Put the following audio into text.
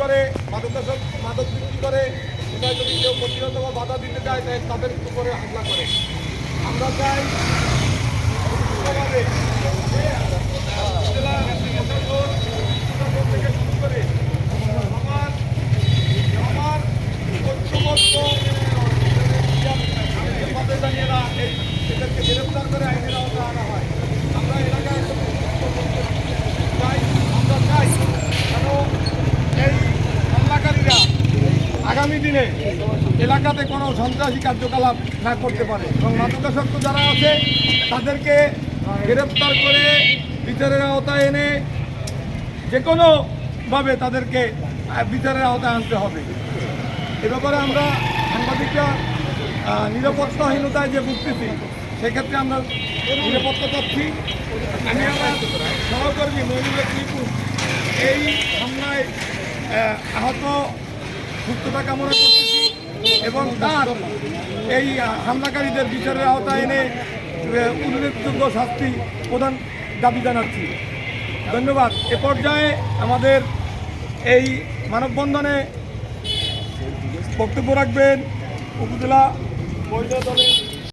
করে, মাদক বিক্রি করে, কোথায় যদি কেউ প্রতিহত বা বাধা দিতে চায় তাই তাদের উপরে হামলা করে। আমরা চাই জেলা প্রশাসন থেকে শুরু করে আমার ঐক্যবদ্ধ পাকিস্তানিরা এদেরকে গ্রেফতার করে আইনের আওতায় আনা হয়। আমরা এলাকায় চাই, আমরা চাই কেন এই হামলাকারীরা আগামী দিনে এলাকাতে কোনো সন্ত্রাসী কার্যকলাপ না করতে পারে এবং মাদকাসক্ত যারা আছে তাদেরকে গ্রেফতার করে বিচারের আওতায় এনে যে কোনোভাবে তাদেরকে বিচারের আওতায় আনতে হবে। এ ব্যাপারে আমরা সাংবাদিকরা নিরাপত্তাহীনতায় যে ভুগতেছি সেক্ষেত্রে আমরা নিরাপত্তা চাচ্ছি। আমি আমার সহকর্মী মহিনুল টিপু এই হামলায় আহত সুস্থতা কামনা করতেছি এবং তার এই হামলাকারীদের বিচারের আওতায় এনে উল্লেখযোগ্য শাস্তি প্রদান দাবি জানাচ্ছি। ধন্যবাদ। এ পর্যায়ে আমাদের এই মানববন্ধনে বক্তব্য রাখবেন উপজেলা মহিলা দলের